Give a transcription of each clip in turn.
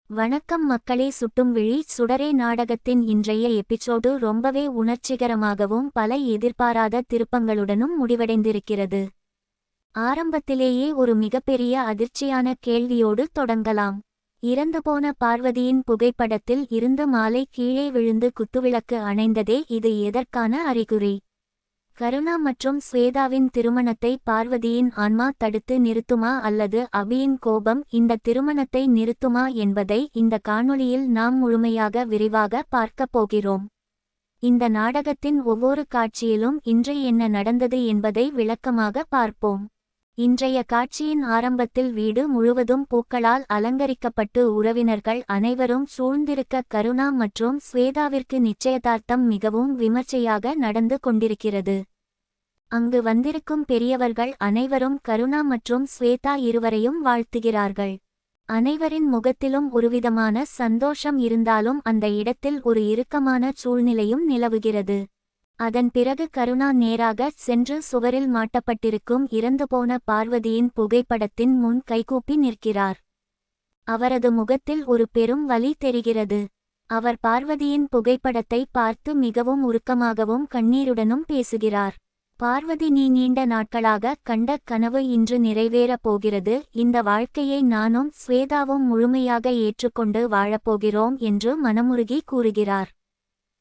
வணக்கம் மக்களே. சுட்டும் விழி சுடரே நாடகத்தின் இன்றைய எபிசோடு ரொம்பவே உணர்ச்சிகரமாகவும் பல எதிர்பாராத திருப்பங்களுடனும் முடிவடைந்திருக்கிறது. ஆரம்பத்திலேயே ஒரு மிகப்பெரிய அதிர்ச்சியான கேள்வியோடு தொடங்கலாம். இறந்துபோன பார்வதியின் புகைப்படத்தில் இருந்து மாலை கீழே விழுந்து குத்துவிளக்கு அணைந்ததே இது எதற்கான அறிகுறி? கருணா மற்றும் ஸ்வேதாவின் திருமணத்தை பார்வதியின் ஆன்மா தடுத்து நிறுத்துமா அல்லது அபியின் கோபம் இந்த திருமணத்தை நிறுத்துமா என்பதை இந்த காணொளியில் நாம் முழுமையாக விரிவாக பார்க்கப் போகிறோம். இந்த நாடகத்தின் ஒவ்வொரு காட்சியிலும் இன்று என்ன நடந்தது என்பதை விளக்கமாக பார்ப்போம். இன்றைய காட்சியின் ஆரம்பத்தில் வீடு முழுவதும் பூக்களால் அலங்கரிக்கப்பட்டு உறவினர்கள் அனைவரும் சூழ்ந்திருக்க கருணா மற்றும் ஸ்வேதாவிற்கு நிச்சயதார்த்தம் மிகவும் விமர்சையாக நடந்து கொண்டிருக்கிறது. அங்கு வந்திருக்கும் பெரியவர்கள் அனைவரும் கருணா மற்றும் ஸ்வேதா இருவரையும் வாழ்த்துகிறார்கள். அனைவரின் முகத்திலும் ஒருவிதமான சந்தோஷம் இருந்தாலும் அந்த இடத்தில் ஒரு இறுக்கமான சூழ்நிலையும் நிலவுகிறது. அதன் பிறகு கருணா நேராக சென்று சுவரில் மாட்டப்பட்டிருக்கும் இறந்துபோன பார்வதியின் புகைப்படத்தின் முன் கைகூப்பி நிற்கிறார். அவரது முகத்தில் ஒரு பெரும் வலி தெரிகிறது. அவர் பார்வதியின் புகைப்படத்தை பார்த்து மிகவும் உருக்கமாகவும் கண்ணீருடனும் பேசுகிறார். பார்வதி, நீ நீண்ட நாட்களாக கண்ட கனவு இன்று நிறைவேறப் போகிறது. இந்த வாழ்க்கையை நானும் ஸ்வேதாவும் முழுமையாக ஏற்றுக்கொண்டு வாழப்போகிறோம் என்று மனமுருகி கூறுகிறார்.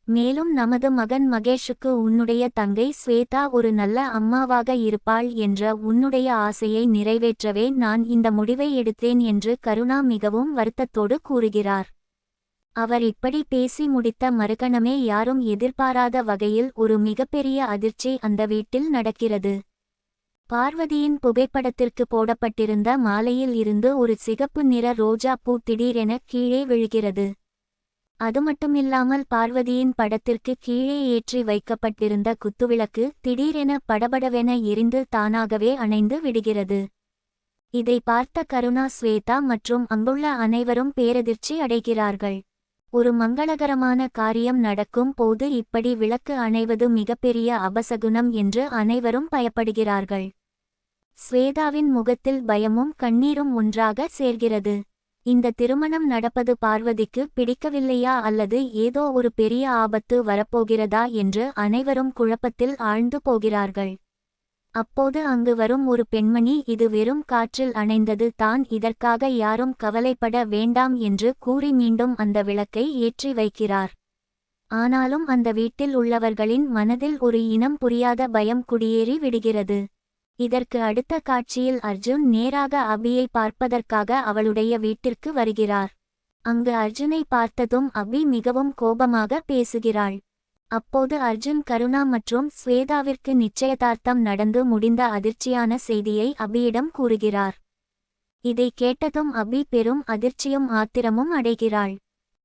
மேலும் நமது மகன் மகேஷுக்கு உன்னுடைய தங்கை ஸ்வேதா ஒரு நல்ல அம்மாவாக இருப்பாள் என்ற உன்னுடைய ஆசையை நிறைவேற்றவே நான் இந்த முடிவை எடுத்தேன் என்று கருணா மிகவும் வருத்தத்தோடு கூறுகிறார். அவர் இப்படி பேசி முடித்த மறுகணமே யாரும் எதிர்பாராத வகையில் ஒரு மிகப்பெரிய அதிர்ச்சி அந்த வீட்டில் நடக்கிறது. பார்வதியின் புகைப்படத்திற்கு போடப்பட்டிருந்த மாலையில் இருந்து ஒரு சிகப்பு நிற ரோஜா பூ திடீரென கீழே விழுகிறது. அதுமட்டுமில்லாமல் பார்வதியின் படத்திற்கு கீழே ஏற்றி வைக்கப்பட்டிருந்த குத்துவிளக்கு திடீரென படபடவென எரிந்து தானாகவே அணைந்து விடுகிறது. இதை பார்த்த கருணா, ஸ்வேதா மற்றும் அங்குள்ள அனைவரும் பேரதிர்ச்சி அடைகிறார்கள். ஒரு மங்களகரமான காரியம் நடக்கும் போது இப்படி விளக்கு அணைவது மிகப்பெரிய அபசகுனம் என்று அனைவரும் பயப்படுகிறார்கள். ஸ்வேதாவின் முகத்தில் பயமும் கண்ணீரும் ஒன்றாக சேர்கிறது. இந்த திருமணம் நடப்பது பார்வதிக்கு பிடிக்கவில்லையா அல்லது ஏதோ ஒரு பெரிய ஆபத்து வரப்போகிறதா என்று அனைவரும் குழப்பத்தில் ஆழ்ந்து போகிறார்கள். அப்போது அங்கு வரும் ஒரு பெண்மணி, இது வெறும் காற்றில் அணைந்தது தான், இதற்காக யாரும் கவலைப்பட வேண்டாம் என்று கூறி மீண்டும் அந்த விளக்கை ஏற்றி வைக்கிறார். ஆனாலும் அந்த வீட்டில் உள்ளவர்களின் மனதில் ஒரு இனம் புரியாத பயம் குடியேறி விடுகிறது. இதற்கு அடுத்த காட்சியில் அர்ஜுன் நேராக அபியை பார்ப்பதற்காக அவளுடைய வீட்டிற்கு வருகிறார். அங்கு அர்ஜுனை பார்த்ததும் அபி மிகவும் கோபமாக பேசுகிறாள். அப்போது அர்ஜுன் கருணா மற்றும் ஸ்வேதாவிற்கு நிச்சயதார்த்தம் நடந்து முடிந்த அதிர்ச்சியான செய்தியை அபியிடம் கூறுகிறார். இதை கேட்டதும் அபி பெரும் அதிர்ச்சியும் ஆத்திரமும் அடைகிறாள்.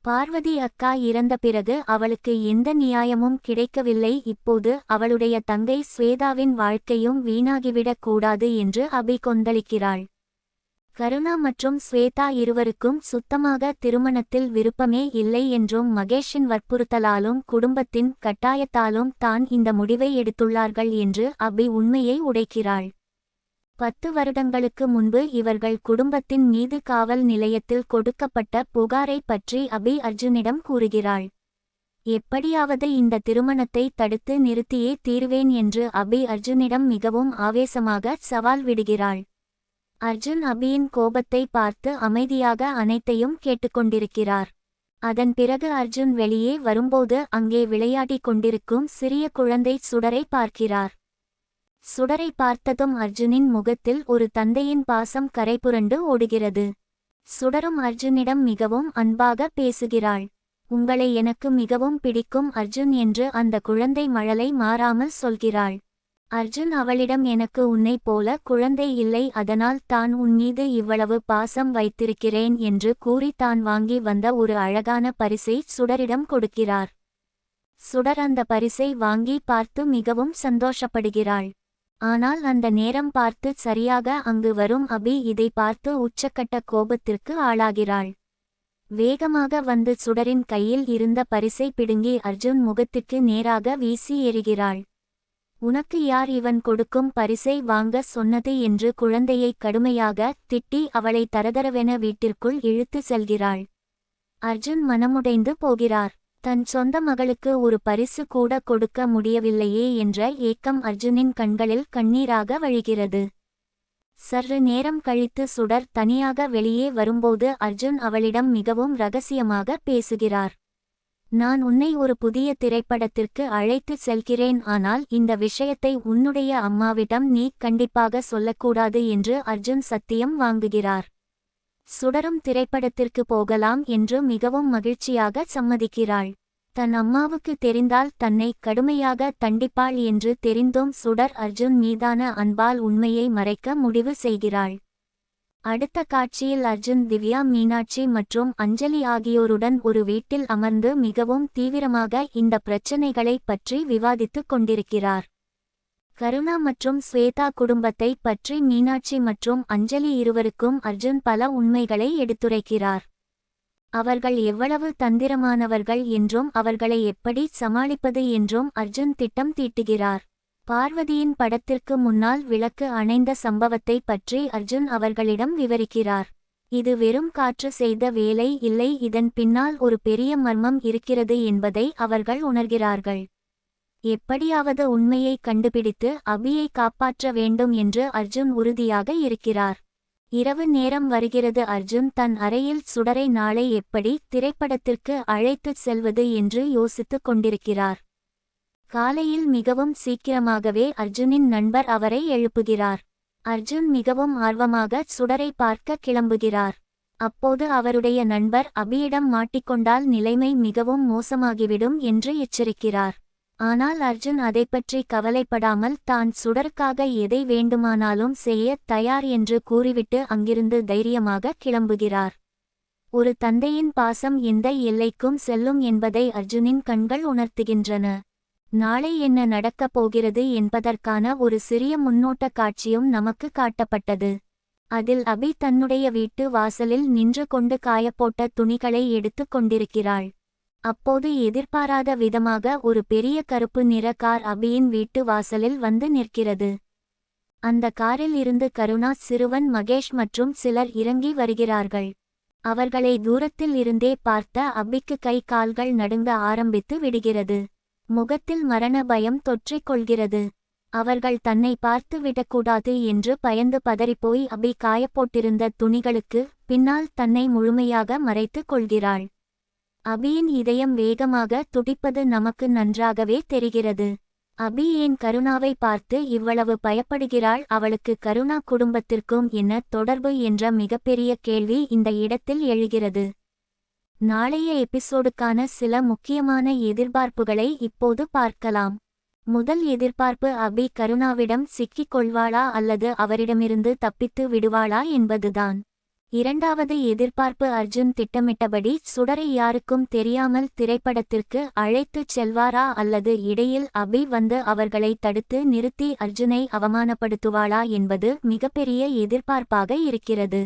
பார்வதி அக்கா இறந்த பிறகு அவளுக்கு எந்த நியாயமும் கிடைக்கவில்லை. இப்போது அவளுடைய தங்கை ஸ்வேதாவின் வாழ்க்கையும் வீணாகிவிடக் கூடாது என்று அபி கொந்தளிக்கிறாள். கருணா மற்றும் ஸ்வேதா இருவருக்கும் சுத்தமாக திருமணத்தில் விருப்பமே இல்லை என்றும் மகேஷின் வற்புறுத்தலாலும் குடும்பத்தின் கட்டாயத்தாலும் தான் இந்த முடிவை எடுத்துள்ளார்கள் என்று அபி உண்மையை உடைக்கிறாள். 10 வருடங்களுக்கு முன்பு இவர்கள் குடும்பத்தின் மீது காவல் நிலையத்தில் கொடுக்கப்பட்ட புகாரை பற்றி அபி அர்ஜுனிடம் கூறுகிறாள். எப்படியாவது இந்த திருமணத்தை தடுத்து நிறுத்தியே தீருவேன் என்று அபி அர்ஜுனிடம் மிகவும் ஆவேசமாக சவால் விடுகிறாள். அர்ஜுன் அபியின் கோபத்தை பார்த்து அமைதியாக அனைத்தையும் கேட்டுக்கொண்டிருக்கிறார். அதன் பிறகு அர்ஜுன் வெளியே வரும்போது அங்கே விளையாடிக் கொண்டிருக்கும் சிறிய குழந்தை சுடரை பார்க்கிறார். சுடரை பார்த்ததும் அர்ஜுனின் முகத்தில் ஒரு தந்தையின் பாசம் கரைபுரண்டு ஓடுகிறது. சுடரும் அர்ஜுனிடம் மிகவும் அன்பாக பேசுகிறாள். உங்களை எனக்கு மிகவும் பிடிக்கும் அர்ஜுன் என்று அந்த குழந்தை மழலை மாறாமல் சொல்கிறாள். அர்ஜுன் அவளிடம், எனக்கு உன்னை போல குழந்தை இல்லை, அதனால் தான் உன் மீது இவ்வளவு பாசம் வைத்திருக்கிறேன் என்று கூறி தான் வாங்கி வந்த ஒரு அழகான பரிசை சுடரிடம் கொடுக்கிறார். சுடர் அந்த பரிசை வாங்கி பார்த்து மிகவும் சந்தோஷப்படுகிறாள். ஆனால் அந்த நேரம் பார்த்து சரியாக அங்கு வரும் அபி இதை பார்த்து உச்சக்கட்ட கோபத்திற்கு ஆளாகிறாள். வேகமாக வந்து சுடரின் கையில் இருந்த பரிசை பிடுங்கி அர்ஜுன் முகத்திற்கு நேராக வீசி எறிகிறாள். உனக்கு யார் இவன் கொடுக்கும் பரிசை வாங்க சொன்னது என்று குழந்தையை கடுமையாக திட்டி அவளை தரதரவென வீட்டிற்குள் இழுத்து செல்கிறாள். அர்ஜுன் மனமுடைந்து போகிறார். தன் சொந்த மகளுக்கு ஒரு பரிசு கூட கொடுக்க முடியவில்லையே என்ற ஏக்கம் அர்ஜுனின் கண்களில் கண்ணீராக வழிகிறது. சற்று நேரம் கழித்து சுடர் தனியாக வெளியே வரும்போது அர்ஜுன் அவளிடம் மிகவும் ரகசியமாக பேசுகிறார். நான் உன்னை ஒரு புதிய திரைப்படத்திற்கு அழைத்து செல்கிறேன், ஆனால் இந்த விஷயத்தை உன்னுடைய அம்மாவிடம் நீ கண்டிப்பாக சொல்லக்கூடாது என்று அர்ஜுன் சத்தியம் வாங்குகிறார். சுடரும் திரைப்படத்திற்கு போகலாம் என்று மிகவும் மகிழ்ச்சியாக சம்மதிக்கிறாள். தன் அம்மாவுக்கு தெரிந்தால் தன்னை கடுமையாக தண்டிப்பாள் என்று தெரிந்தும் சுடர் அர்ஜுன் மீதான அன்பால் உண்மையை மறைக்க முடிவு செய்கிறாள். அடுத்த காட்சியில் அர்ஜுன் திவ்யா, மீனாட்சி மற்றும் அஞ்சலி ஆகியோருடன் ஒரு வீட்டில் அமர்ந்து மிகவும் தீவிரமாக இந்த பிரச்சனைகளை பற்றி விவாதித்துக் கொண்டிருக்கிறார். கருணா மற்றும் ஸ்வேதா குடும்பத்தை பற்றி மீனாட்சி மற்றும் அஞ்சலி இருவருக்கும் அர்ஜுன் பல உண்மைகளை எடுத்துரைக்கிறார். அவர்கள் எவ்வளவு தந்திரமானவர்கள் என்றும் அவர்களை எப்படி சமாளிப்பது என்றும் அர்ஜுன் திட்டம் தீட்டுகிறார். பார்வதியின் படத்திற்கு முன்னால் விளக்கு அணைந்த சம்பவத்தை பற்றி அர்ஜுன் அவர்களிடம் விவரிக்கிறார். இது வெறும் காற்று செய்த வேலை இல்லை, இதன் பின்னால் ஒரு பெரிய மர்மம் இருக்கிறது என்பதை அவர்கள் உணர்கிறார்கள். எப்படியாவது உண்மையை கண்டுபிடித்து அபியை காப்பாற்ற வேண்டும் என்று அர்ஜுன் உறுதியாக இருக்கிறார். இரவு நேரம் வருகிறது. அர்ஜுன் தன் அறையில் சுடரை நாளை எப்படி திரைப்படத்திற்கு அழைத்துச் செல்வது என்று யோசித்துக் கொண்டிருக்கிறார். காலையில் மிகவும் சீக்கிரமாகவே அர்ஜுனின் நண்பர் அவரை எழுப்புகிறார். அர்ஜுன் மிகவும் ஆர்வமாக சுடரை பார்க்க கிளம்புகிறார். அப்போது அவருடைய நண்பர் அபியிடம் மாட்டிக்கொண்டால் நிலைமை மிகவும் மோசமாகிவிடும் என்று எச்சரிக்கிறார். ஆனால் அர்ஜுன் அதைப்பற்றி கவலைப்படாமல் தான் சுடருக்காக எதை வேண்டுமானாலும் செய்ய தயார் என்று கூறிவிட்டு அங்கிருந்து தைரியமாக கிளம்புகிறார். ஒரு தந்தையின் பாசம் எந்த எல்லைக்கும் செல்லும் என்பதை அர்ஜுனின் கண்கள் உணர்த்துகின்றன. நாளை என்ன நடக்கப் போகிறது என்பதற்கான ஒரு சிறிய முன்னோட்ட காட்சியும் நமக்கு காட்டப்பட்டது. அதில் அபி தன்னுடைய வீட்டு வாசலில் நின்று கொண்டு காயப்போட்ட துணிகளை எடுத்து கொண்டிருக்கிறாள். அப்போது எதிர்பாராத விதமாக ஒரு பெரிய கருப்பு நிற கார் அபியின் வீட்டு வாசலில் வந்து நிற்கிறது. அந்த காரில் இருந்து கருணா, சிறுவன் மகேஷ் மற்றும் சிலர் இறங்கி வருகிறார்கள். அவர்களை தூரத்தில் இருந்தே பார்த்த அபிக்கு கை கால்கள் நடுங்க ஆரம்பித்து விடுகிறது. முகத்தில் மரண பயம் தொற்றிக் கொள்கிறது. அவர்கள் தன்னை பார்த்து விடக்கூடாது என்று பயந்து பதறிப்போய் அபி காயப்போட்டிருந்த துணிகளுக்கு பின்னால் தன்னை முழுமையாக மறைத்து கொள்கிறாள். அபியின் இதயம் வேகமாக துடிப்பது நமக்கு நன்றாகவே தெரிகிறது. அபி ஏன் கருணாவை பார்த்து இவ்வளவு பயப்படுகிறாள்? அவளுக்கு கருணா குடும்பத்திற்கும் என்ன தொடர்பு என்ற மிகப்பெரிய கேள்வி இந்த இடத்தில் எழுகிறது. நாளைய எபிசோடுக்கான சில முக்கியமான எதிர்பார்ப்புகளை இப்போது பார்க்கலாம். முதல் எதிர்பார்ப்பு, அபி கருணாவிடம் சிக்கிக் கொள்வாளா அல்லது அவரிடமிருந்து தப்பித்து விடுவாளா என்பதுதான். இரண்டாவது எதிர்பார்ப்பு, அர்ஜுன் திட்டமிட்டபடி சுடரை யாருக்கும் தெரியாமல் திரைப்படத்திற்கு அழைத்துச் செல்வாரா அல்லது இடையில் அபி வந்து அவர்களை தடுத்து நிறுத்தி அர்ஜுனை அவமானப்படுத்துவாளா என்பது மிகப்பெரிய எதிர்பார்ப்பாக இருக்கிறது.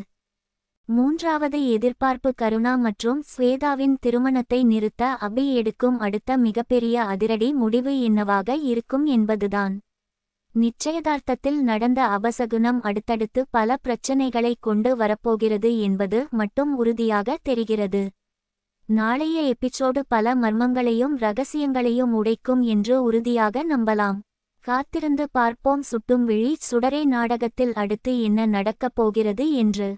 மூன்றாவது எதிர்பார்ப்பு, கருணா மற்றும் ஸ்வேதாவின் திருமணத்தை நிறுத்த அபி எடுக்கும் அடுத்த மிகப்பெரிய அதிரடி முடிவு என்னவாக இருக்கும் என்பதுதான். நிச்சயதார்த்தத்தில் நடந்த அபசகுனம் அடுத்தடுத்து பல பிரச்சனைகளை கொண்டு வரப்போகிறது என்பது மட்டும் உறுதியாக தெரிகிறது. நாளைய எபிசோடு பல மர்மங்களையும் ரகசியங்களையும் உடைக்கும் என்று உறுதியாக நம்பலாம். காத்திருந்து பார்ப்போம். சுட்டும் விழி, சுடரே நாடகத்தில் அடுத்து என்ன நடக்கப் போகிறது என்று.